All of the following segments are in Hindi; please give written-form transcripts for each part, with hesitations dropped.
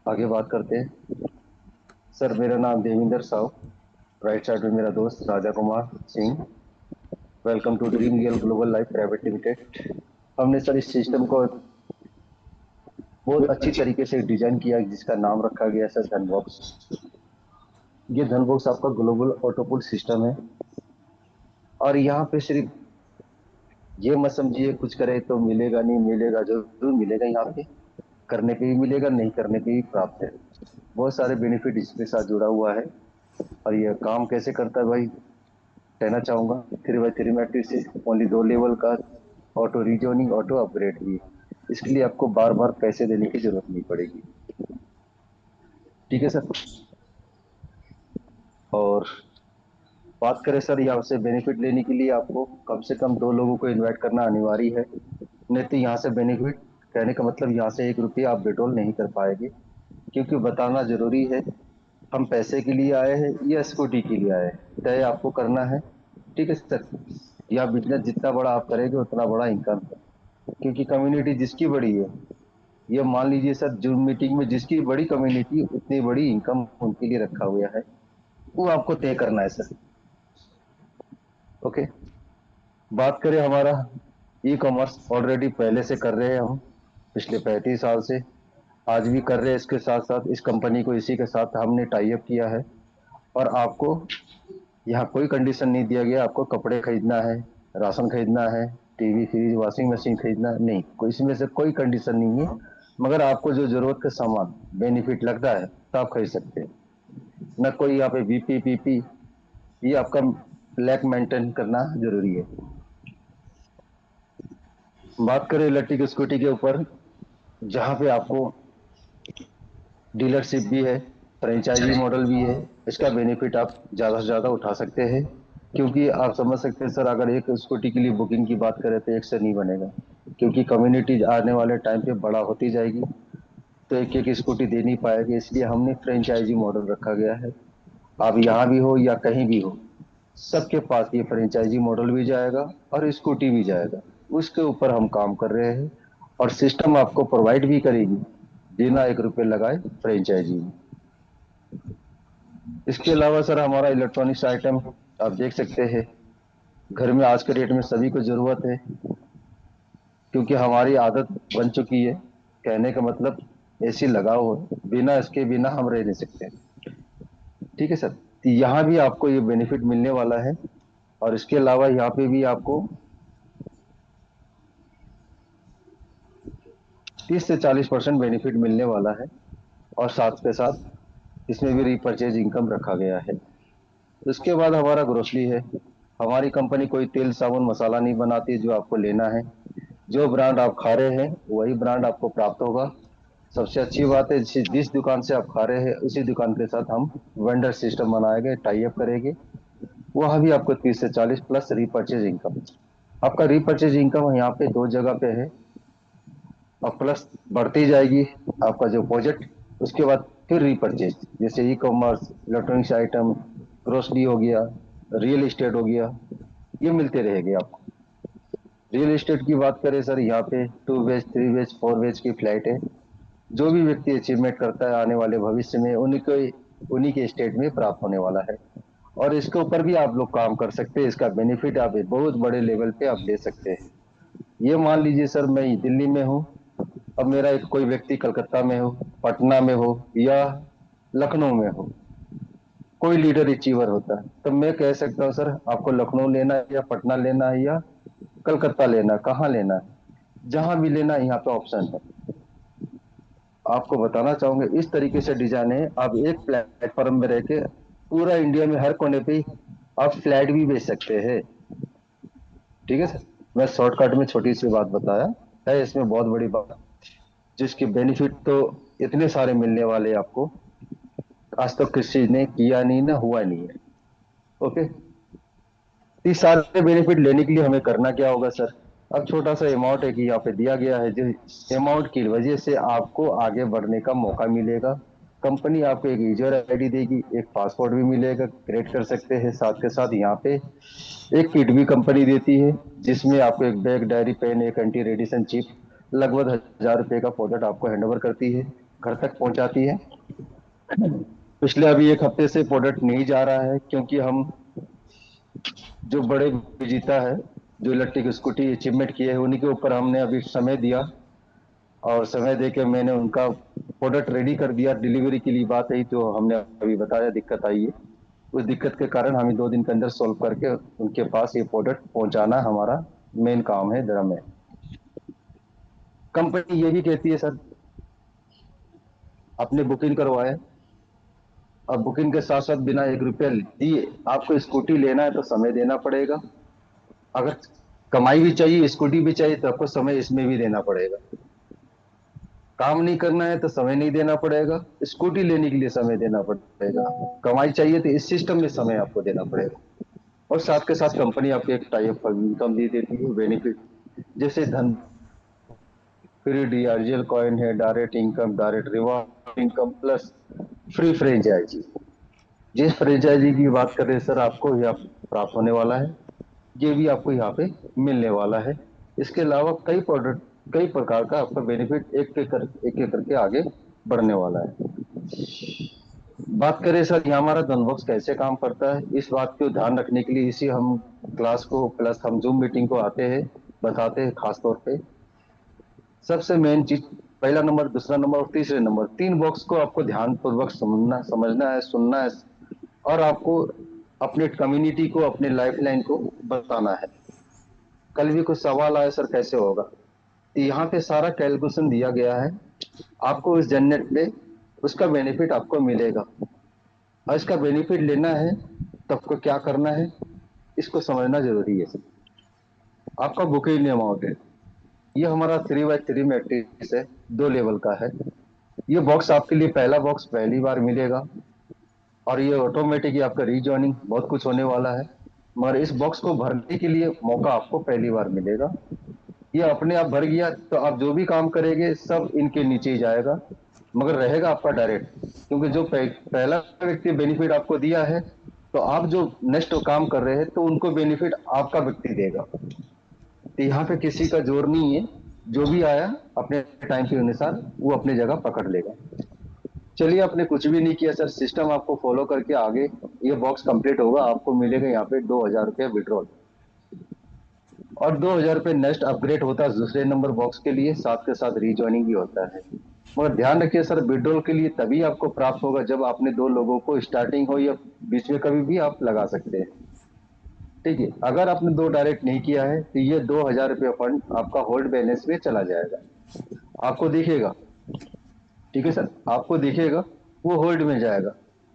आगे बात करते हैं। सर, मेरा नाम देविंदर साहू। राइट साइड में मेरा दोस्त Raja Kumar Singh. Welcome to dream real global life private limited. हमने सर इस सिस्टम को बहुत अच्छी तरीके से डिजाइन किया जिसका नाम रखा गया सर धनबॉक्स। ये धनबॉक्स आपका ग्लोबल ऑटोपुल सिस्टम है। और यहाँ पे सिर्फ ये मत समझिए कुछ करे तो मिलेगा, नहीं मिलेगा, जरूर मिलेगा। यहाँ पे करने पे भी मिलेगा, नहीं करने पे भी प्राप्त है। बहुत सारे बेनिफिट इसके साथ जुड़ा हुआ है। और ये काम कैसे करता है भाई, कहना चाहूंगा। 3x3 मैट्रिक्स से ओनली 2 लेवल का ऑटो रीजोनिंग, ऑटो अपग्रेड भी है। इसके लिए आपको बार बार पैसे देने की जरूरत नहीं पड़ेगी। ठीक है सर। और बात करें सर, यहाँ से बेनिफिट लेने के लिए आपको कम से कम 2 लोगों को इनवाइट करना अनिवार्य है। नहीं तो यहाँ से बेनिफिट, कहने का मतलब यहाँ से 1 रुपया आप विड्रॉल नहीं कर पाएंगे। क्योंकि बताना जरूरी है, हम पैसे के लिए आए हैं या स्कूटी के लिए आए हैं, तय आपको करना है। ठीक है सर। यह बिजनेस जितना बड़ा आप करेंगे उतना बड़ा इनकम है। क्योंकि कम्युनिटी जिसकी बड़ी है, ये मान लीजिए सर, जूम मीटिंग में जिसकी बड़ी कम्युनिटी उतनी बड़ी इनकम उनके लिए रखा हुआ है। वो आपको तय करना है सर। ओके। बात करें हमारा ई कॉमर्स, ऑलरेडी पहले से कर रहे हैं हम, पिछले 35 साल से। आज भी कर रहे हैं। इसके साथ साथ इस कंपनी को, इसी के साथ हमने टाई अप किया है। और आपको यहाँ कोई कंडीशन नहीं दिया गया आपको कपड़े खरीदना है, राशन खरीदना है, टीवी, फ्रिज, वॉशिंग मशीन खरीदना है, नहीं, कोई इसमें से कोई कंडीशन नहीं है। मगर आपको जो जरूरत का सामान बेनिफिट लगता है तो आप खरीद सकते हैं। न कोई यहाँ पे बीपी पीपी, ये आपका लैक मेंटेन करना जरूरी है। बात करें इलेक्ट्रिक स्कूटी के ऊपर, जहाँ पे आपको डीलरशिप भी है, फ्रेंचाइजी मॉडल भी है। इसका बेनिफिट आप ज़्यादा से ज़्यादा उठा सकते हैं। क्योंकि आप समझ सकते हैं सर, अगर एक स्कूटी के लिए बुकिंग की बात करें तो एक से नहीं बनेगा। क्योंकि कम्युनिटी आने वाले टाइम पे बड़ा होती जाएगी, तो एक एक स्कूटी दे नहीं पाएगी। इसलिए हमने फ्रेंचाइजी मॉडल रखा गया है। आप यहाँ भी हो या कहीं भी हो, सबके पास ये फ्रेंचाइजी मॉडल भी जाएगा और स्कूटी भी जाएगा। उसके ऊपर हम काम कर रहे हैं। और सिस्टम आपको प्रोवाइड भी करेगी बिना 1 रुपये लगाए फ्रेंचाइजी में। इसके अलावा सर, हमारा इलेक्ट्रॉनिक्स आइटम आप देख सकते हैं, घर में आज के डेट में सभी को जरूरत है। क्योंकि हमारी आदत बन चुकी है, कहने का मतलब एसी लगाओ हो, बिना इसके बिना हम रह नहीं सकते। ठीक है सर। तो यहाँ भी आपको ये बेनिफिट मिलने वाला है। और इसके अलावा यहाँ पे भी आपको 30 से 40% बेनिफिट मिलने वाला है। और साथ के साथ इसमें भी रीपरचेज इनकम रखा गया है। उसके बाद हमारा ग्रोसरी है। हमारी कंपनी कोई तेल साबुन मसाला नहीं बनाती जो आपको लेना है। जो ब्रांड आप खा रहे हैं वही ब्रांड आपको प्राप्त होगा। सबसे अच्छी बात है, जिस दुकान से आप खा रहे हैं उसी दुकान के साथ हम वेंडर सिस्टम बनाएंगे, टाई अप करेंगे। वहां भी आपको 30 से 40 प्लस रीपरचेज इनकम। आपका रीपरचेज इनकम यहाँ पे 2 जगह पे है। और प्लस बढ़ती जाएगी आपका जो प्रोजेक्ट। उसके बाद फिर रीपरचेज, जैसे e commerce, electronics item, grocery हो गया, रियल एस्टेट हो गया, ये मिलते रहेंगे आपको। रियल एस्टेट की बात करें सर, यहाँ पे 2 BH, 3 BH, 4 BH की फ्लैट है। जो भी व्यक्ति अचीवमेंट करता है आने वाले भविष्य में उन्हीं के स्टेट में प्राप्त होने वाला है। और इसके ऊपर भी आप लोग काम कर सकते हैं। इसका बेनिफिट आप एक बहुत बड़े लेवल पे आप ले सकते हैं। ये मान लीजिए सर, मैं दिल्ली में हूँ, अब मेरा एक कोई व्यक्ति कलकत्ता में हो, पटना में हो या लखनऊ में हो, कोई लीडर अचीवर होता है, तो मैं कह सकता हूँ सर, आपको लखनऊ लेना है या पटना लेना है या कलकत्ता लेना है, कहाँ लेना है, जहां भी लेना है, यहाँ पे ऑप्शन है। आपको बताना चाहूंगे इस तरीके से डिजाइन है, आप एक प्लेटफॉर्म में रह के पूरा इंडिया में हर कोने पे आप फ्लैट भी बेच सकते हैं। ठीक है सर। मैं शॉर्टकट में छोटी सी बात बताया है, इसमें बहुत बड़ी बात, जिसके बेनिफिट तो इतने सारे मिलने वाले आपको, आज तक किसी ने किया नहीं, ना हुआ नहीं है। ओके। इस सारे बेनिफिट लेने के लिए हमें करना क्या होगा सर? अब छोटा सा अमाउंट है कि यहाँ पे दिया गया है, जिस अमाउंट की वजह से आपको आगे बढ़ने का मौका मिलेगा। कंपनी आपको एक यूजर आईडी देगी, एक पासवर्ड भी मिलेगा, क्रिएट कर सकते हैं। साथ के साथ यहाँ पे एक किट भी कंपनी देती है, जिसमें आपको एक बैग, डायरी, पेन, एक एंटी रेडिएशन चिप, लगभग 1000 रुपए का प्रोडक्ट आपको हैंड ओवर करती है। घर तक पहुंचाती है। पिछले अभी एक हफ्ते से प्रोडक्ट नहीं जा रहा है क्योंकि हम जो बड़े विजेता है, जो इलेक्ट्रिक स्कूटी अचीवमेंट किए हैं, उन्हीं के ऊपर हमने अभी समय दिया, और समय दे के मैंने उनका प्रोडक्ट रेडी कर दिया। डिलीवरी के लिए बात आई तो हमने अभी बताया दिक्कत आई है। उस दिक्कत के कारण हमें 2 दिन के अंदर सॉल्व करके उनके पास ये प्रोडक्ट पहुंचाना हमारा मेन काम है, धर्म है। कंपनी यही कहती है सर, आपने बुकिंग करवाए, अब बुकिंग के साथ साथ बिना 1 रुपया दिए आपको स्कूटी लेना है तो समय देना पड़ेगा। अगर कमाई भी चाहिए, स्कूटी भी चाहिए, तो आपको समय इसमें भी देना पड़ेगा। काम नहीं करना है तो समय नहीं देना पड़ेगा, स्कूटी लेने के लिए समय देना पड़ेगा। कमाई चाहिए तो इस सिस्टम में समय आपको देना पड़ेगा। और साथ के साथ कंपनी आपको एक टाइप इनकम दे देती है, बेनिफिट, जैसे धन, फ्री डीआरजीएल कॉइन है, direct income, direct reward income, plus free franchisee. जिस फ्रेंचाइजी की बात करें सर, आपको यह प्राप्त होने वाला है, ये भी आपको यहाँ पे मिलने वाला है। इसके अलावा कई प्रोडक्ट, कई प्रकार का आपका बेनिफिट एक एक करके आगे बढ़ने वाला है। बात करें सर यहाँ हमारा धनबॉक्स कैसे काम करता है, इस बात को ध्यान रखने के लिए इसी हम क्लास को, प्लस हम जूम मीटिंग को आते हैं, बताते हैं खास तौर पे। सबसे मेन चीज, पहला नंबर, दूसरा नंबर और तीसरे नंबर, 3 बॉक्स को आपको ध्यान पूर्वक समझना है, सुनना है, और आपको अपने कम्युनिटी को, अपने लाइफ लाइन को बताना है। कल भी कुछ सवाल आया सर कैसे होगा, तो यहाँ पे सारा कैलकुलेशन दिया गया है आपको, इस जनरेट में उसका बेनिफिट आपको मिलेगा। और इसका बेनिफिट लेना है तो आपको क्या करना है, इसको समझना जरूरी है। आपका बुकिंग अमाउंट है, ये हमारा 3x3 मैट्रिक्स है, 2 लेवल का है। ये बॉक्स आपके लिए, पहला बॉक्स पहली बार मिलेगा, और ये ऑटोमेटिक ही आपका रीजॉइनिंग बहुत कुछ होने वाला है, मगर इस बॉक्स को भरने के लिए मौका आपको पहली बार मिलेगा। ये अपने आप भर गया तो आप जो भी काम करेंगे सब इनके नीचे ही जाएगा, मगर रहेगा आपका डायरेक्ट, क्योंकि जो पहला व्यक्ति बेनिफिट आपको दिया है, तो आप जो नेक्स्ट काम कर रहे हैं तो उनको बेनिफिट आपका व्यक्ति देगा। तो यहाँ पे किसी का जोर नहीं है, जो भी आया अपने टाइम के अनुसार वो अपनी जगह पकड़ लेगा। चलिए, आपने कुछ भी नहीं किया सर, सिस्टम आपको फॉलो करके आगे ये बॉक्स कंप्लीट होगा, आपको मिलेगा यहाँ पे 2,000 रुपये विड्रॉल, और 2,000 रुपये नेक्स्ट अपग्रेड होता है दूसरे नंबर बॉक्स के लिए, साथ के साथ रीजॉइनिंग भी होता है। मगर ध्यान रखिए सर, विड्रॉल के लिए तभी आपको प्राप्त होगा जब आपने 2 लोगों को, स्टार्टिंग हो या बीच में कभी भी आप लगा सकते हैं। ठीक है, अगर आपने 2 डायरेक्ट नहीं किया है तो ये 2,000 रुपये फंड आपका होल्ड बैलेंस में चला जाएगा, आपको दिखेगा। ठीक है सर, आपको दिखेगा, वो होल्ड में जाएगा।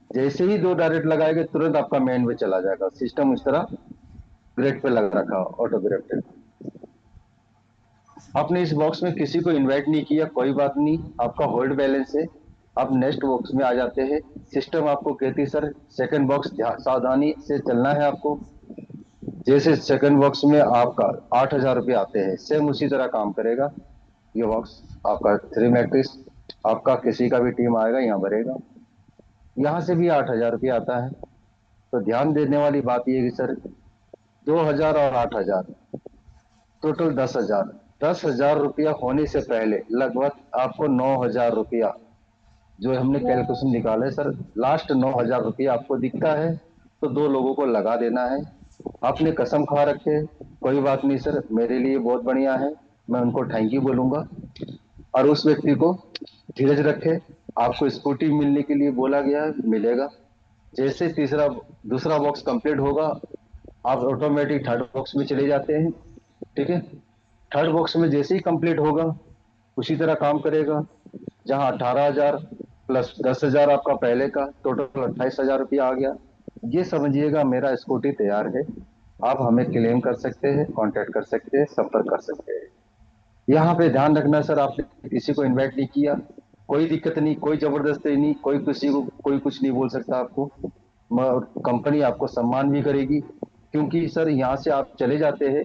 जैसे ही 2 डायरेक्ट लगाएंगे तुरंत आपका मेन में चला जाएगा, सिस्टम इस तरह ग्रेड पे लगा रखा, ऑटो ग्रेड। आपने इस बॉक्स में किसी को इनवाइट नहीं किया, कोई बात नहीं, आपका होल्ड बैलेंस है। आप नेक्स्ट बॉक्स में आ जाते हैं, सिस्टम आपको कहती है सर सेकंड बॉक्स सावधानी से चलना है आपको। जैसे सेकंड बॉक्स में आपका 8,000 रुपये आते हैं, सेम उसी तरह काम करेगा ये बॉक्स। आपका 3 मैट्रिक्स, आपका किसी का भी टीम आएगा यहाँ भरेगा, यहाँ से भी 8,000 रुपये आता है। तो ध्यान देने वाली बात यह है कि सर 2,000 और 8,000, टोटल 10,000। 10,000 रुपया होने से पहले लगभग आपको 9,000 रुपया, जो हमने कैलकुलेशन निकाले सर, लास्ट 9,000 रुपया आपको दिखता है तो 2 लोगों को लगा देना है। आपने कसम खा रखे, कोई बात नहीं सर, मेरे लिए बहुत बढ़िया है, मैं उनको थैंक यू बोलूंगा। और उस व्यक्ति को धीरज रखे, आपको स्कूटी मिलने के लिए बोला गया है, मिलेगा। जैसे तीसरा, दूसरा बॉक्स कंप्लीट होगा, आप ऑटोमेटिक थर्ड बॉक्स में चले जाते हैं। ठीक है, थर्ड बॉक्स में जैसे ही कंप्लीट होगा उसी तरह काम करेगा, जहां 18,000 प्लस 10,000 आपका पहले का, टोटल 28,000 रुपया आ गया। ये समझिएगा मेरा स्कूटी तैयार है, आप हमें क्लेम कर सकते हैं, कांटेक्ट कर सकते हैं, संपर्क कर सकते हैं। यहाँ पे ध्यान रखना सर, आपने किसी को इनवाइट नहीं किया, कोई दिक्कत नहीं, कोई जबरदस्ती नहीं, कोई किसी को कोई कुछ नहीं बोल सकता आपको। कंपनी आपको सम्मान भी करेगी, क्योंकि सर यहाँ से आप चले जाते हैं,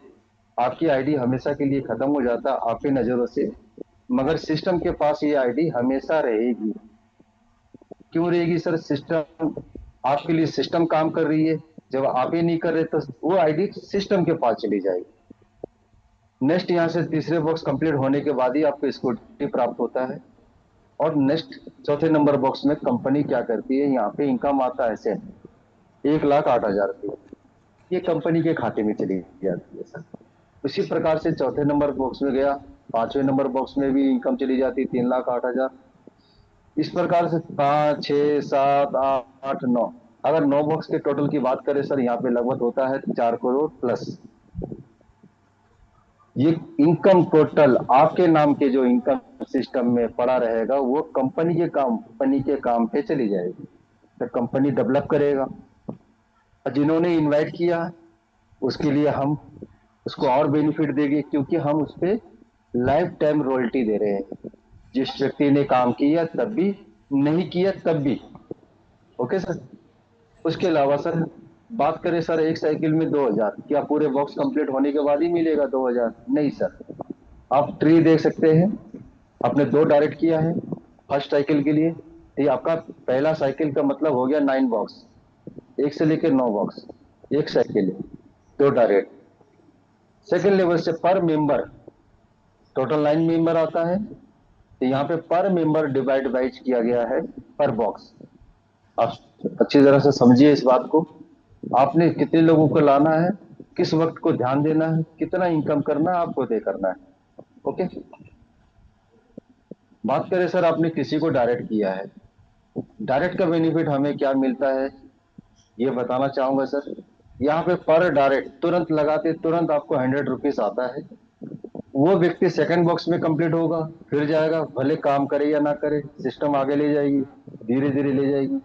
आपकी आईडी हमेशा के लिए खत्म हो जाता है आपकी नजरों से, मगर सिस्टम के पास ये आईडी हमेशा रहेगी। क्यों रहेगी सर, सिस्टम आपके लिए, सिस्टम काम कर रही है, जब आप ही नहीं कर रहे तो वो आईडी सिस्टम के पास चली जाएगी। नेक्स्ट यहाँ से तीसरे बॉक्स कंप्लीट होने के बाद ही आपको स्कूटी प्राप्त होता है। और नेक्स्ट चौथे नंबर बॉक्स में कंपनी क्या करती है, यहाँ पे इनकम आता है से 1,08,000 रुपये, ये कंपनी के खाते में चली जाती है सर। उसी प्रकार से चौथे नंबर बॉक्स में गया, पांचवें नंबर बॉक्स में भी इनकम चली जाती है 3,08,000। इस प्रकार से 5, 6, 7, 8, 9, अगर 9 बॉक्स के टोटल की बात करें सर, यहाँ पे लगभग होता है 4 करोड़ प्लस। ये इनकम टोटल आपके नाम के जो इनकम सिस्टम में पड़ा रहेगा, वो कंपनी के काम पे चली जाएगी, तो कंपनी डेवलप करेगा। और जिन्होंने इनवाइट किया उसके लिए हम उसको और बेनिफिट देंगे, क्योंकि हम उस पर लाइफ टाइम रॉयल्टी दे रहे हैं, जिस व्यक्ति ने काम किया तब भी, नहीं किया तब भी। Okay sir. उसके अलावा सर बात करें सर, एक साइकिल में 2,000, क्या पूरे बॉक्स कंप्लीट होने के बाद ही मिलेगा 2,000? नहीं सर। आप ट्री देख सकते हैं, आपने 2 डायरेक्ट किया है फर्स्ट साइकिल के लिए, तो ये आपका पहला साइकिल का मतलब हो गया 9 बॉक्स, 1 से लेकर 9 बॉक्स, एक साइकिल है, 2 डायरेक्ट। सेकेंड लेवल से पर मेंबर, टोटल 9 मेंबर आता है, तो यहाँ पे पर मेंबर डिवाइड वाइज किया गया है पर बॉक्स। आप अच्छी तरह से समझिए इस बात को। आपने कितने लोगों को लाना है, किस वक्त को ध्यान देना है, कितना इनकम करना है, आपको तय करना है। ओके। बात करें सर, आपने किसी को डायरेक्ट किया है, डायरेक्ट का बेनिफिट हमें क्या मिलता है ये बताना चाहूंगा सर। यहाँ पे पर डायरेक्ट तुरंत लगाते तुरंत आपको 100 रुपीज आता है। वो व्यक्ति सेकंड बॉक्स में कंप्लीट होगा, फिर जाएगा, भले काम करे या ना करे, सिस्टम आगे ले जाएगी, धीरे धीरे ले जाएगी।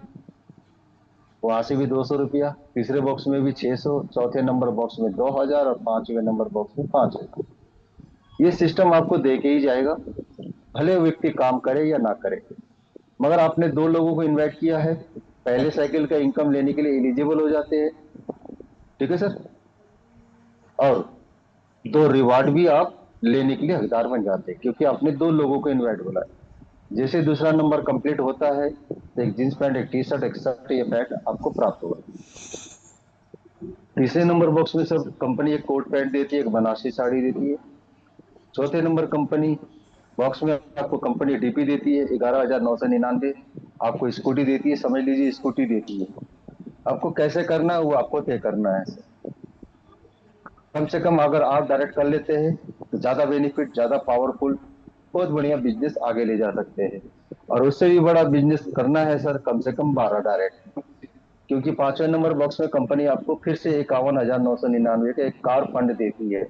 वहां से भी 200 रुपया, तीसरे बॉक्स में भी 600, चौथे नंबर बॉक्स में 2,000 और पांचवें नंबर बॉक्स में 5,000। ये सिस्टम आपको दे के ही जाएगा, भले व्यक्ति काम करे या ना करे। मगर आपने 2 लोगों को इनवाइट किया है, पहले साइकिल का इनकम लेने के लिए एलिजिबल हो जाते हैं। ठीक है सर। और 2 रिवार्ड भी आप लेने के लिए हकदार बन जाते हैं, क्योंकि आपने 2 लोगों को इनवाइट बोला है। जैसे दूसरा नंबर कंप्लीट होता है, तो एक जींस पैंट, एक टी शर्ट, एक शर्ट, ये पैंट आपको प्राप्त होगा। तीसरे नंबर बॉक्स में सर कंपनी एक कोट पैंट देती है, एक बनारसी साड़ी देती है। चौथे नंबर कंपनी बॉक्स में आपको कंपनी डीपी देती है 11,999, आपको स्कूटी देती है, समझ लीजिए स्कूटी देती है। आपको कैसे करना है वो आपको तय करना है। कम से कम अगर आप डायरेक्ट कर लेते हैं तो ज्यादा बेनिफिट, ज्यादा पावरफुल, बहुत बढ़िया बिजनेस आगे ले जा सकते हैं। और उससे भी बड़ा बिजनेस करना है सर, कम से कम 12 डायरेक्ट, क्योंकि पांचवें नंबर बॉक्स में कंपनी आपको फिर से 51,999 का एक कार फंड देती है।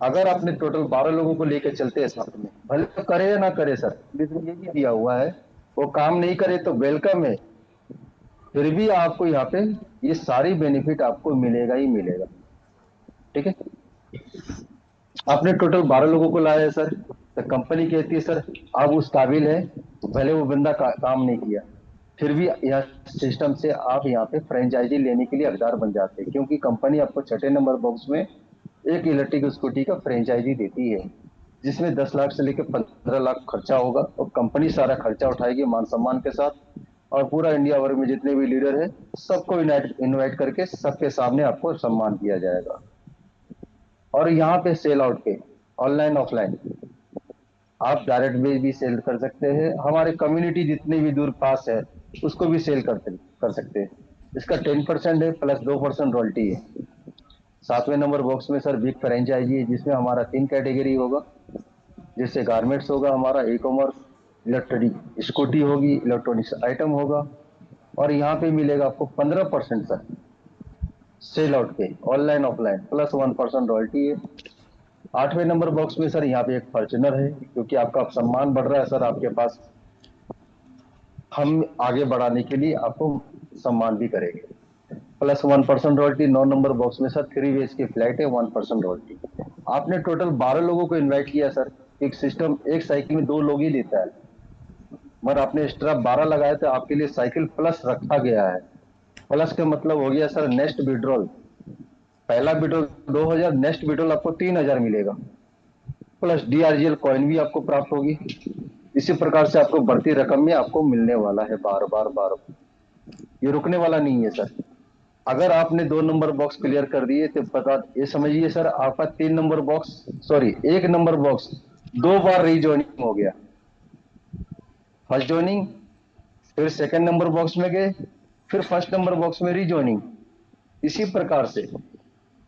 अगर आपने टोटल 12 लोगों को लेकर चलते हैं साथ में, भले तो करे या ना करे सर, इसमें ये भी दिया हुआ है, वो काम नहीं करे तो वेलकम है, फिर भी आपको यहाँ पे ये सारी बेनिफिट आपको मिलेगा ही मिलेगा। ठीक है। आपने टोटल 12 लोगों को लाया है सर, तो कंपनी कहती है सर आप उस काबिल है, भले वो बंदा काम नहीं किया, फिर भी यह सिस्टम से आप यहाँ पे फ्रेंचाइजी लेने के लिए हकदार बन जाते हैं, क्योंकि कंपनी आपको छठे नंबर बॉक्स में एक इलेक्ट्रिक स्कूटी का फ्रेंचाइजी देती है, जिसमें 10 लाख से लेकर 15 लाख खर्चा होगा, और कंपनी सारा खर्चा उठाएगी मान सम्मान के साथ। और पूरा इंडिया भर में जितने भी लीडर है सबको इनवाइट करके सबके सामने आपको सम्मान किया जाएगा। और यहाँ पे सेल आउट पे ऑनलाइन ऑफलाइन आप डायरेक्ट भी सेल कर सकते हैं, हमारे कम्युनिटी जितने भी दूर पास है उसको भी सेल कर सकते हैं। इसका 10% है, प्लस 2% रॉयल्टी है। सातवें नंबर बॉक्स में सर बिग फ्रेंचाइजी है, जिसमें हमारा 3 कैटेगरी होगा, जैसे गारमेंट्स होगा, हमारा ई कॉमर्स, इलेक्ट्रॉनिक स्कूटी होगी, इलेक्ट्रॉनिक्स आइटम होगा। और यहाँ पे मिलेगा आपको 15% सर सेल आउट पे, ऑनलाइन ऑफलाइन, प्लस 1% रॉयल्टी है। आठवें नंबर बॉक्स में सर यहाँ पे एक फॉर्चुनर है, क्योंकि आपका सम्मान बढ़ रहा है सर आपके पास, हम आगे बढ़ाने के लिए आपको सम्मान भी करेंगे। Plus 1% royalty. 9 नंबर बॉक्स में सर 3 वेज की फ्लाइट है, 1% रॉयल्टी। आपने टोटल 12 लोगों को इन्वाइट किया सर, एक सिस्टम एक साइकिल में 2 लोग ही लेता है, मगर आपने एक्स्ट्रा 12 लगाए तो आपके लिए साइकिल प्लस रखा गया है। प्लस का मतलब हो गया सर नेक्स्ट विड्रॉल, पहला विड्रॉल 2,000, नेक्स्ट विड्रॉल आपको 3,000 मिलेगा, प्लस डीआरजीएल कॉइन भी आपको प्राप्त होगी। इसी प्रकार से आपको बढ़ती रकम में आपको मिलने वाला है बार बार बार बार। ये रुकने वाला नहीं है सर। अगर आपने 2 नंबर बॉक्स क्लियर कर दिए तो पता ये समझिए सर आपका 3 number box, sorry 1 number box 2 बार रीजॉइनिंग हो गया। फर्स्ट ज्वाइनिंग, फिर सेकंड नंबर बॉक्स में गए, फिर फर्स्ट नंबर बॉक्स में रीजॉइनिंग। इसी प्रकार से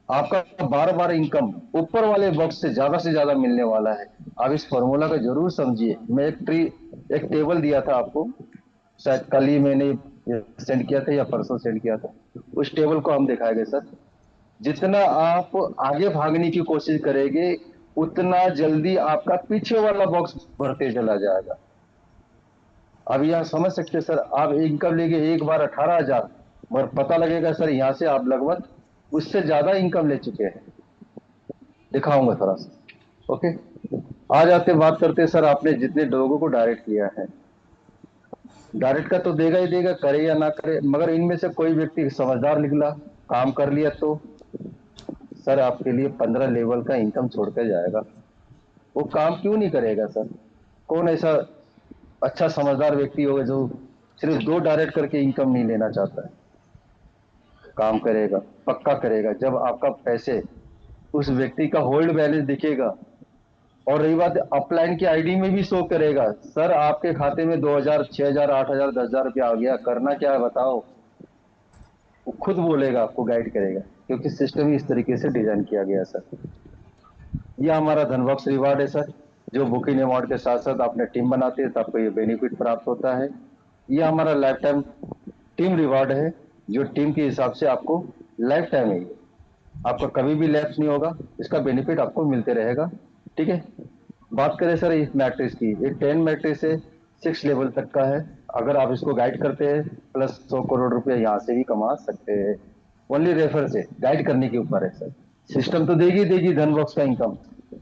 आपका बार बार इनकम ऊपर वाले बॉक्स से ज्यादा मिलने वाला है। आप इस फॉर्मूला को जरूर समझिए। मैं एक टेबल दिया था आपको, शायद कल ही मैंने सेंड किया था या परसों सेंड किया था। उस टेबल को हम दिखाएंगे सर। जितना आप आगे भागने की कोशिश करेंगे, उतना जल्दी आपका पीछे वाला बॉक्स भरते चला जाएगा। अब यहाँ समझ सकते हैं सर, आप इनकम लेके एक बार 18,000, मगर पता लगेगा सर यहाँ से आप लगभग उससे ज्यादा इनकम ले चुके हैं। दिखाऊंगा थोड़ा सा। ओके, आ जाते बात करते हैं सर, आपने जितने लोगों को डायरेक्ट किया है, डायरेक्ट का तो देगा ही देगा, करे या ना करे, मगर इनमें से कोई व्यक्ति समझदार निकला, काम कर लिया, तो सर आपके लिए 15 लेवल का इनकम छोड़ के जाएगा। वो काम क्यों नहीं करेगा सर? कौन ऐसा अच्छा समझदार व्यक्ति होगा जो सिर्फ 2 डायरेक्ट करके इनकम नहीं लेना चाहता है? काम करेगा, पक्का करेगा, जब आपका पैसे उस व्यक्ति का होल्ड बैलेंस दिखेगा। और रही बात अपलाइन की आईडी में भी शो करेगा, सर आपके खाते में 2,000, 6,000, 8,000, 10,000 रुपया आ गया, करना क्या है बताओ। वो खुद बोलेगा, आपको गाइड करेगा, क्योंकि सिस्टम ही इस तरीके से डिजाइन किया गया है सर। ये हमारा धनबॉक्स रिवार्ड है सर, जो बुकिंग अमाउंट के साथ साथ आपने टीम बनाते हैं तो आपको ये बेनिफिट प्राप्त होता है। ये हमारा लाइफ टाइम टीम रिवार्ड है, जो टीम के हिसाब से आपको लाइफ टाइम है, आपका कभी भी लैप्स नहीं होगा, इसका बेनिफिट आपको मिलते रहेगा। ठीक है। बात करें सर इस मैट्रिक्स की, ये 10 मैट्रिक्स है, 6 लेवल तक का है। अगर आप इसको गाइड करते हैं, प्लस 100 करोड़ रुपया यहाँ से भी कमा सकते हैं। ओनली रेफर से गाइड करने के ऊपर है सर। सिस्टम तो देगी देगी धन बॉक्स का इनकम,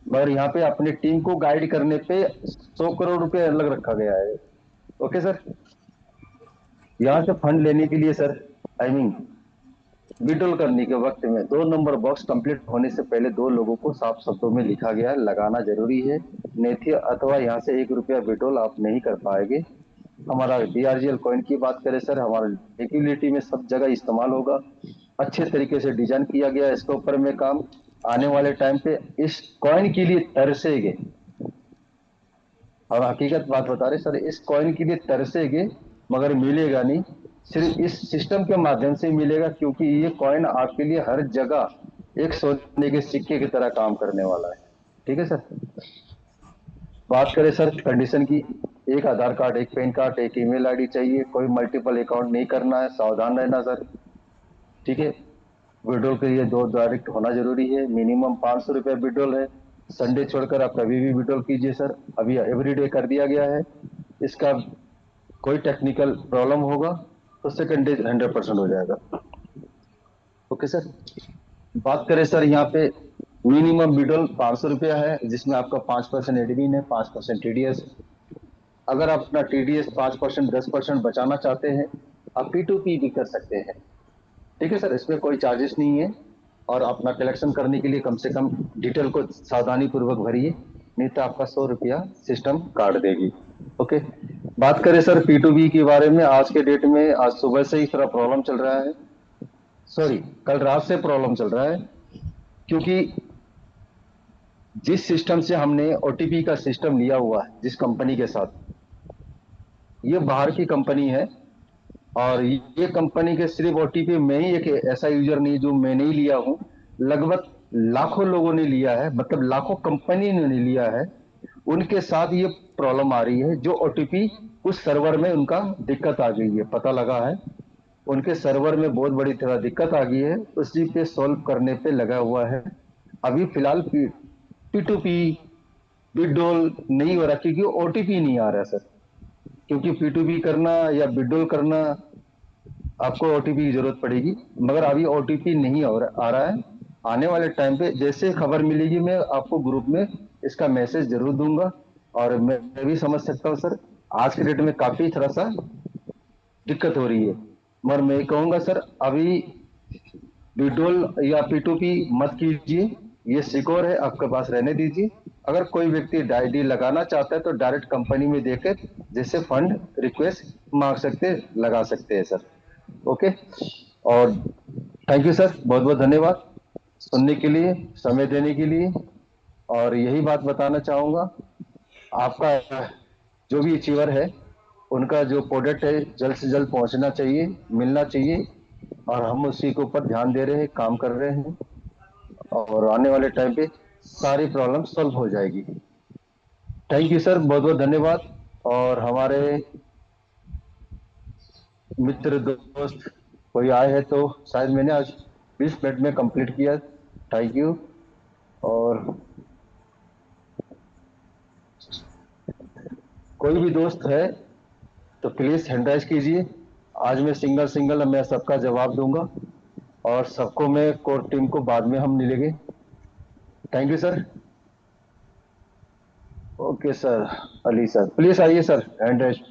मगर यहाँ पे अपनी टीम को गाइड करने पे 100 करोड़ रुपया अलग रखा गया है। Okay sir. यहाँ से फंड लेने के लिए सर, आई मीन विड्रॉल करने के वक्त में 2 नंबर बॉक्स कंप्लीट होने से पहले 2 लोगों को साफ शब्दों में लिखा गया है, लगाना जरूरी है। नेथी अथवा यहाँ से 1 रुपया विड्रॉल आप नहीं कर पाएंगे। हमारा डीआरजीएल कॉइन की बात करें सर, हमारा लिक्विडिटी में सब जगह इस्तेमाल होगा। अच्छे तरीके से डिजाइन किया गया है इसके ऊपर में काम। आने वाले टाइम पे इस कॉइन के लिए तरसेगे, और हकीकत बात बता रहे सर, इस कॉइन के लिए तरसेगे, मगर मिलेगा नहीं। सिर्फ इस सिस्टम के माध्यम से मिलेगा, क्योंकि ये कॉइन आपके लिए हर जगह एक सोने के सिक्के की तरह काम करने वाला है। ठीक है सर। बात करें सर कंडीशन की, एक आधार कार्ड, एक पैन कार्ड, एक ईमेल आईडी चाहिए, कोई मल्टीपल अकाउंट नहीं करना है, सावधान रहना सर। ठीक है। विड्रॉल के लिए 2 डायरेक्ट होना जरूरी है, मिनिमम 500 रुपया विड्रॉल है। संडे छोड़कर आप कभी भी विड्रॉल कीजिए सर, अभी एवरीडे कर दिया गया है। इसका कोई टेक्निकल प्रॉब्लम होगा तो सेकंड डे 100% हो जाएगा। Okay sir. बात करें सर, यहाँ पे मिनिमम विड्रॉल 500 रुपया है, जिसमें आपका 5% एडमिन है, 5% टीडीएस। अगर आप अपना टीडीएस 5%, 10% बचाना चाहते हैं, आप P2P भी कर सकते हैं। ठीक है सर, इसमें कोई चार्जेस नहीं है। और अपना कलेक्शन करने के लिए कम से कम डिटेल को सावधानी पूर्वक भरिए, नहीं तो आपका 100 रुपया सिस्टम काट देगी। ओके। बात करें सर P2B के बारे में, आज के डेट में, आज सुबह से ही थोड़ा प्रॉब्लम चल रहा है, सॉरी कल रात से प्रॉब्लम चल रहा है। क्योंकि जिस सिस्टम से हमने ओटीपी का सिस्टम लिया हुआ है, जिस कंपनी के साथ, ये बाहर की कंपनी है। और ये कंपनी के सिर्फ ओटीपी में ही एक ऐसा यूजर नहीं जो मैंने ही लिया हूं, लगभग लाखों लोगों ने लिया है, मतलब लाखों कंपनी ने लिया है। उनके साथ ये प्रॉब्लम आ रही है, जो ओटीपी उस सर्वर में उनका दिक्कत आ गई है, पता लगा है उनके सर्वर में बहुत बड़ी तरह दिक्कत आ गई है, उसी पे सॉल्व करने पे लगा हुआ है। अभी फिलहाल P2P विड्रॉल नहीं हो रहा, क्योंकि ओटीपी नहीं आ रहा है सर। क्योंकि P2P करना या विड्रॉल करना आपको ओटीपी की जरूरत पड़ेगी, मगर अभी ओटीपी नहीं आ रहा है। आने वाले टाइम पे जैसे खबर मिलेगी, मैं आपको ग्रुप में इसका मैसेज जरूर दूंगा। और मैं भी समझ सकता हूँ सर, आज के डेट में काफी थोड़ा सा दिक्कत हो रही है, मगर मैं कहूंगा सर, अभी विड्रॉल या P2P मत कीजिए, ये सिक्योर है, आपके पास रहने दीजिए। अगर कोई व्यक्ति आईडी लगाना चाहता है तो डायरेक्ट कंपनी में देकर जैसे फंड रिक्वेस्ट मांग सकते, लगा सकते हैं सर। ओके। और थैंक यू सर, बहुत बहुत धन्यवाद सुनने के लिए, समय देने के लिए। और यही बात बताना चाहूंगा, आपका जो भी अचीवर है, उनका जो प्रोडक्ट है जल्द से जल्द पहुंचना चाहिए, मिलना चाहिए, और हम उसी के ऊपर ध्यान दे रहे हैं, काम कर रहे हैं, और आने वाले टाइम पे सारी प्रॉब्लम सॉल्व हो जाएगी। थैंक यू सर, बहुत बहुत धन्यवाद। और हमारे मित्र दोस्त कोई आए हैं तो शायद मैंने आज 20 मिनट में कंप्लीट किया। Thank you. और कोई भी दोस्त है तो प्लीज हैंड राइज कीजिए। आज मैं सिंगल सिंगल मैं सबका जवाब दूंगा, और सबको मैं कोर टीम को बाद में हम मिलेंगे। Thank you sir. Okay sir. Ali sir please आइए सर, हैंड राइज।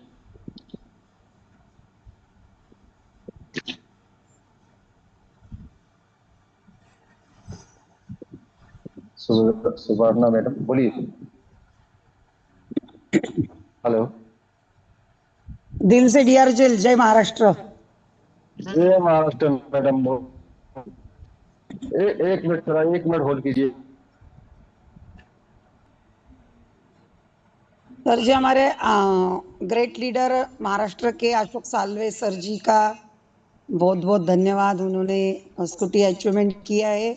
सुवर्णा मैडम बोलिए। हेलो। दिल से डीआरजेल, जय महाराष्ट्र। ये महाराष्ट्र मैडम एक मिनट थोड़ा, एक मिनट होल्ड कीजिए। सर जी, हमारे ग्रेट लीडर महाराष्ट्र के अशोक साल्वे सर जी का बहुत बहुत धन्यवाद। उन्होंने स्कूटी अचीवमेंट किया है,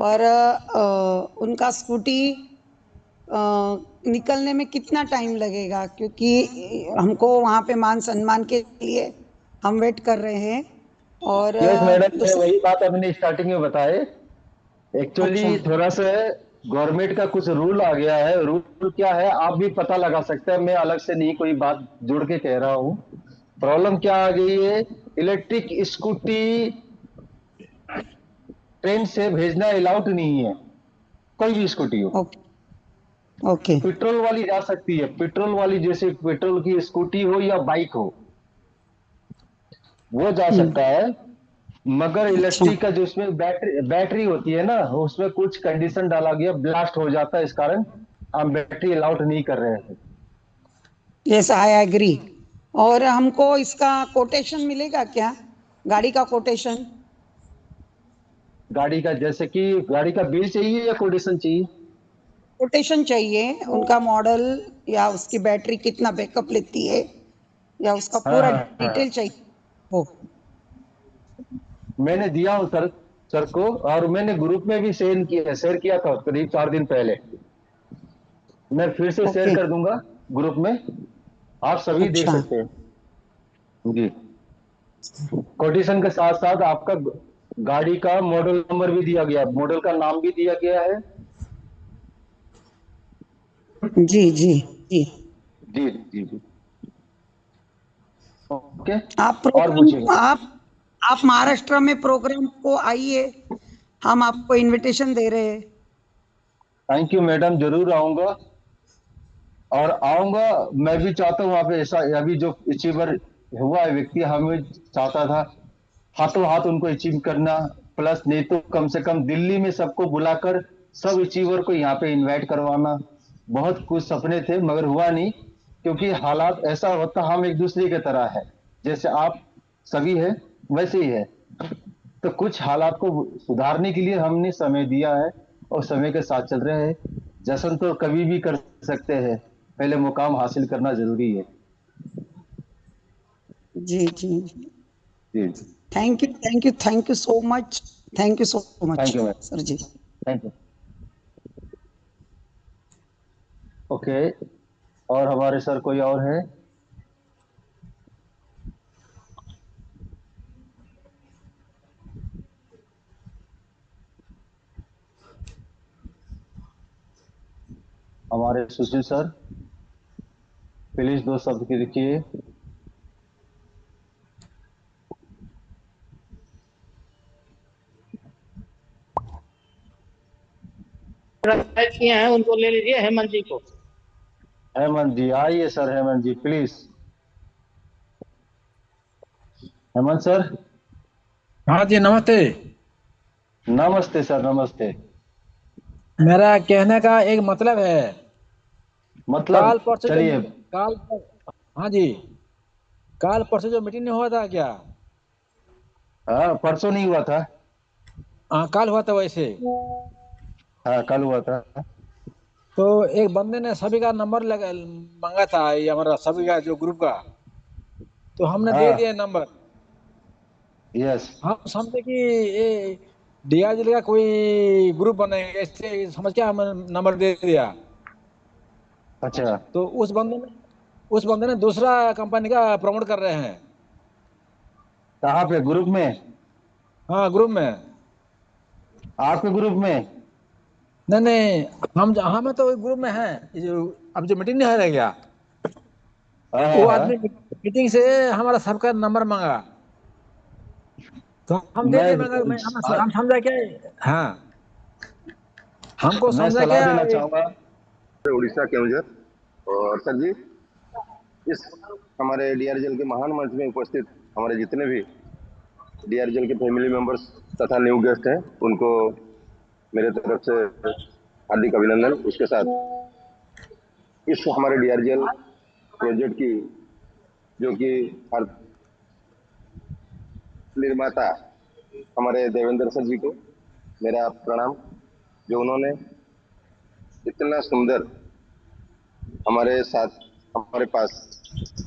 पर उनका स्कूटी निकलने में कितना टाइम लगेगा, क्योंकि हमको वहाँ पे मान सम्मान के लिए हम वेट कर रहे हैं। और यस मैडम, मैं दूसरा, वही बात अपने स्टार्टिंग में बताए। अच्छा, एक्चुअली थोड़ा सा गवर्नमेंट का कुछ रूल आ गया है। रूल क्या है आप भी पता लगा सकते हैं, मैं अलग से नहीं कोई बात जोड़ के कह रहा हूँ। प्रॉब्लम क्या आ गई है, इलेक्ट्रिक स्कूटी ट्रेन से भेजना अलाउड नहीं है, कोई भी स्कूटी हो। Okay okay. पेट्रोल वाली जा सकती है, पेट्रोल वाली जैसे पेट्रोल की स्कूटी हो या बाइक हो वो जा सकता है। मगर अच्छा, इलेक्ट्रिक का जो उसमें बैटरी बैटरी होती है ना, उसमें कुछ कंडीशन डाला गया, ब्लास्ट हो जाता है, इस कारण हम बैटरी अलाउड नहीं कर रहे हैं। Yes I agree. और हमको इसका कोटेशन मिलेगा क्या, गाड़ी का कोटेशन? गाड़ी का जैसे कि गाड़ी का बिल चाहिए या कोटेशन चाहिए? कोटेशन चाहिए, उनका मॉडल या उसकी बैटरी कितना बैकअप लेती है, या उसका हाँ पूरा हाँ हाँ, डिटेल चाहिए हो। मैंने दिया हूँ सर, सर को, और मैंने ग्रुप में भी शेयर किया था करीब 4 दिन पहले। मैं फिर से शेयर ओके, कर दूंगा ग्रुप में, आप सभी देख अच्छा, सकते हैं जी। कोटेशन के साथ साथ आपका गाड़ी का मॉडल नंबर भी दिया गया, मॉडल का नाम भी दिया गया है। जी जी जी। जी जी जी। ओके। आप और प्रोग्राम पूछिए। आप महाराष्ट्र में प्रोग्राम को आइए, हम आपको इनविटेशन दे रहे हैं। थैंक यू मैडम, जरूर आऊंगा। और आऊंगा, मैं भी चाहता हूँ वहां पे ऐसा अभी जो अचीवर हुआ है व्यक्ति, हमें चाहता था हाथों हाथ उनको अचीव करना। प्लस नहीं तो कम से कम दिल्ली में सबको बुलाकर सब अचीवर को यहाँ पे इनवाइट करवाना। बहुत कुछ सपने थे मगर हुआ नहीं, क्योंकि हालात ऐसा होता, हम एक दूसरे की तरह है, जैसे आप सभी है वैसे ही है। तो कुछ हालात को सुधारने के लिए हमने समय दिया है, और समय के साथ चल रहे हैं। जश्न तो कभी भी कर सकते हैं, पहले मुकाम हासिल करना जरूरी है। जी जी। जी। Thank you thank you thank you so much. Thank you so thank much you ma'am. Sir जी। Thank you. ओके। और हमारे सर कोई और है? हमारे सुशील सर, प्लीज 2 शब्द की लिखिए। किए हैं उनको ले लीजिए, हेमंत जी को। हेमंत जी आइए sir, Hemant ji please. Hemant sir. हाँ जी, नमस्ते। नमस्ते सर, नमस्ते। मेरा कहने का एक मतलब है। मतलब काल परसों जो चलिए। काल हाँ जी, काल परसों जो मीटिंग नहीं हुआ था क्या? हाँ, परसों नहीं हुआ था। हाँ, काल हुआ था वैसे। हाँ, कल हुआ था। तो एक बंदे ने सभी का नंबर लगा मांगा था, ये हमारा सभी का जो ग्रुप का। तो हमने दे हाँ दिया नंबर। यस। हम समझे कि ये डीआरजीएल का कोई ग्रुप बनेगा, ऐसे समझ के हम नंबर दे दिया। अच्छा तो उस बंदे ने दूसरा कंपनी का प्रमोट कर रहे हैं। कहाँ पे ग्रुप में? हाँ, ग्रुप में। आपके ग्रुप में? नहीं नहीं, हम तो ग्रुप में हैं। ये जो अब जो मीटिंग नहीं हो रही क्या, हाँ वो हाँ आदमी हाँ। मीटिंग से हमारा सबका नंबर मांगा, तो हम दे दिए। हम समझा क्या। हाँ, हमको मैं समझा सलाह क्या देना ये। चाहूंगा। उड़ीसा केंद्र और सर जी, इस हमारे डीआरजीएल के महान मंच में उपस्थित हमारे जितने भी डीआरजीएल के फैमिली मेंबर्स तथा न्यू गेस्ट हैं, उनको मेरे तरफ से हार्दिक अभिनंदन। उसके साथ इस हमारे डीआरजीएल प्रोजेक्ट की, जो कि निर्माता हमारे देवेंद्र सर जी को मेरा प्रणाम, जो उन्होंने इतना सुंदर हमारे साथ हमारे पास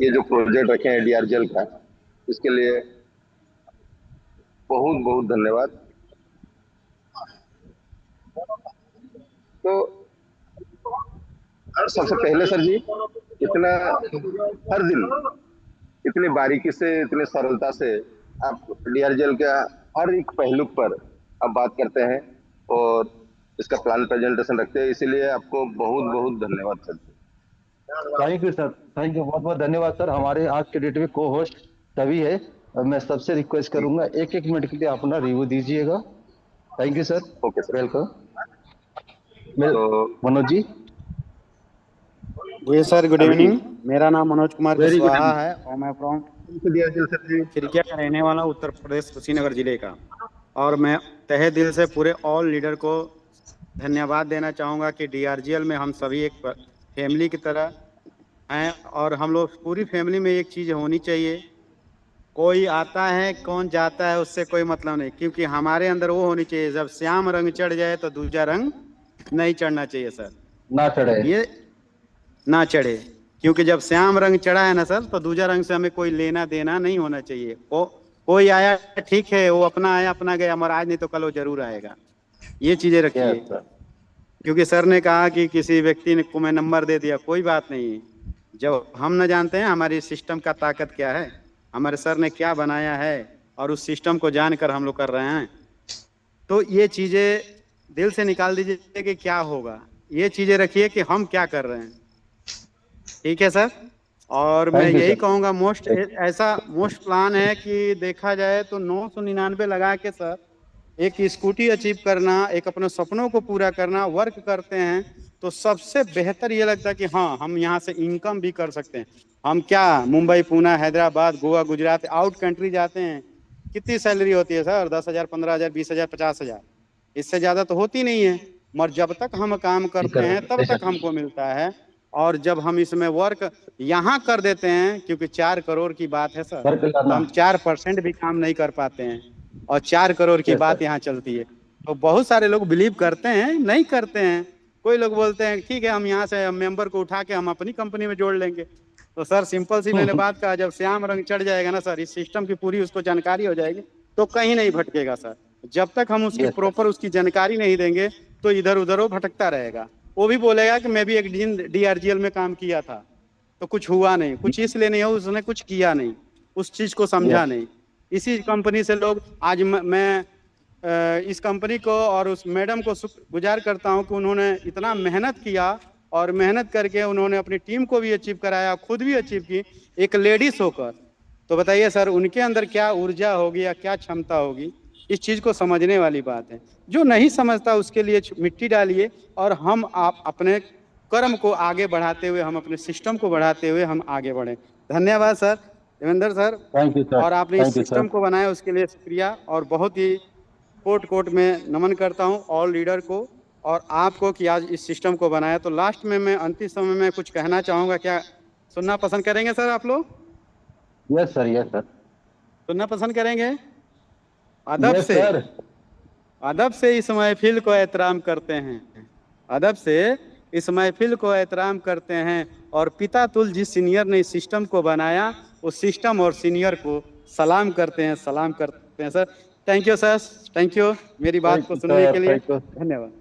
ये जो प्रोजेक्ट रखे हैं डीआरजीएल का, इसके लिए बहुत बहुत धन्यवाद। तो सबसे पहले सर जी, इतना हर दिन इतनी बारीकी से, इतनी सरलता से आप डीआरजीएल का हर एक पहलू पर आप बात करते हैं और इसका प्लान प्रेजेंटेशन रखते हैं, इसीलिए आपको बहुत बहुत धन्यवाद sir. Thank you sir, thank you, बहुत बहुत धन्यवाद सर। हमारे आज के डेट में को होस्ट तभी है, और मैं सबसे रिक्वेस्ट करूंगा एक एक मिनट के लिए अपना रिव्यू दीजिएगा। Thank you sir. Okay sir. Welcome. तो मनोज जी। जी सर, गुड अभी इवनिंग। मेरा नाम Manoj Kumar very good Kushwaha evening. है और मैं फ्रॉम डीआरजीएल सर जी, खिड़किया का रहने वाला उत्तर प्रदेश कुशीनगर जिले का। और मैं तहे दिल से पूरे ऑल लीडर को धन्यवाद देना चाहूँगा कि डीआरजीएल में हम सभी एक फैमिली की तरह हैं, और हम लोग पूरी फैमिली में एक चीज़ होनी चाहिए, कोई आता है कौन जाता है उससे कोई मतलब नहीं, क्योंकि हमारे अंदर वो होनी चाहिए, जब श्याम रंग चढ़ जाए तो दूजा रंग नहीं चढ़ना चाहिए सर। ना चढ़े। ये ना चढ़े, क्योंकि जब श्याम रंग चढ़ा है ना सर, तो दूजा रंग से हमें कोई लेना देना नहीं होना चाहिए। कोई आया ठीक है, वो अपना आया अपना गया, मगर आज नहीं तो कल वो जरूर आएगा। ये चीजें रखिए। Yes sir. क्योंकि सर ने कहा कि किसी व्यक्ति ने को मैं नंबर दे दिया, कोई बात नहीं। जब हम न जानते हैं हमारी सिस्टम का ताकत क्या है, हमारे सर ने क्या बनाया है, और उस सिस्टम को जानकर हम लोग कर रहे हैं। तो ये चीजें दिल से निकाल दीजिए कि क्या होगा, ये चीजें रखिए कि हम क्या कर रहे हैं। ठीक है सर। और मैं थैंक यू यही सर। कहूँगा, मोस्ट प्लान है कि देखा जाए तो 999 लगा के सर एक स्कूटी अचीव करना, एक अपने सपनों को पूरा करना, वर्क करते हैं तो सबसे बेहतर ये लगता है कि हाँ, हम यहाँ से इनकम भी कर सकते हैं। हम क्या मुंबई, पुणे, हैदराबाद, गोवा, गुजरात, आउट कंट्री जाते हैं, कितनी सैलरी होती है सर? 10,000, 15,000, 20,000, 50,000, इससे ज़्यादा तो होती नहीं है। मगर जब तक हम काम करते हैं तब तक हमको मिलता है। और जब हम इसमें वर्क यहाँ कर देते हैं, क्योंकि 4 करोड़ की बात है सर, वर्क तो करना। हम 4% भी काम नहीं कर पाते हैं, और 4 करोड़ की यस बात सर। यहाँ चलती है। तो बहुत सारे लोग बिलीव करते हैं, नहीं करते हैं। कोई लोग बोलते हैं ठीक है, हम यहाँ से मेंबर को उठा के हम अपनी कंपनी में जोड़ लेंगे। तो सर सिंपल सी मैंने बात कहा, जब श्याम रंग चढ़ जाएगा ना सर, इस सिस्टम की पूरी उसको जानकारी हो जाएगी, तो कहीं नहीं भटकेगा सर। जब तक हम उसकी यस सर। प्रॉपर उसकी जानकारी नहीं देंगे तो इधर उधर वो भटकता रहेगा। वो भी बोलेगा कि मैं भी एक दिन डीआरजीएल में काम किया था, तो कुछ हुआ नहीं, कुछ इसलिए नहीं हो, उसने कुछ किया नहीं, उस चीज को समझा यस। नहीं। इसी कंपनी से लोग आज मैं इस कंपनी को और उस मैडम को शुक्रगुजार करता हूं कि उन्होंने इतना मेहनत किया, और मेहनत करके उन्होंने अपनी टीम को भी अचीव कराया, खुद भी अचीव की, एक लेडीज होकर। तो बताइए सर, उनके अंदर क्या ऊर्जा होगी या क्या क्षमता होगी, इस चीज को समझने वाली बात है। जो नहीं समझता उसके लिए मिट्टी डालिए, और हम आप अपने कर्म को आगे बढ़ाते हुए, हम अपने सिस्टम को बढ़ाते हुए हम आगे बढ़े। धन्यवाद sir Devendra sir. Thank you sir. और आपने इस थैंक यू सिस्टम सर। को बनाया उसके लिए शुक्रिया, और बहुत ही कोट कोट में नमन करता हूं ऑल लीडर को और आपको कि आज इस सिस्टम को बनाया। तो लास्ट में मैं अंतिम समय में कुछ कहना चाहूंगा, क्या सुनना पसंद करेंगे सर आप लोग? Yes sir. Yes sir. सुनना पसंद करेंगे? अदब यस से, सर। अदब से इस महफिल को एहतराम करते हैं, अदब से इस महफिल को एहतराम करते हैं। और पिता तुल जिस सीनियर ने इस सिस्टम को बनाया, उस सिस्टम और सीनियर को सलाम करते हैं sir. Thank you sir, thank you मेरी बात को सुनने के लिए, धन्यवाद।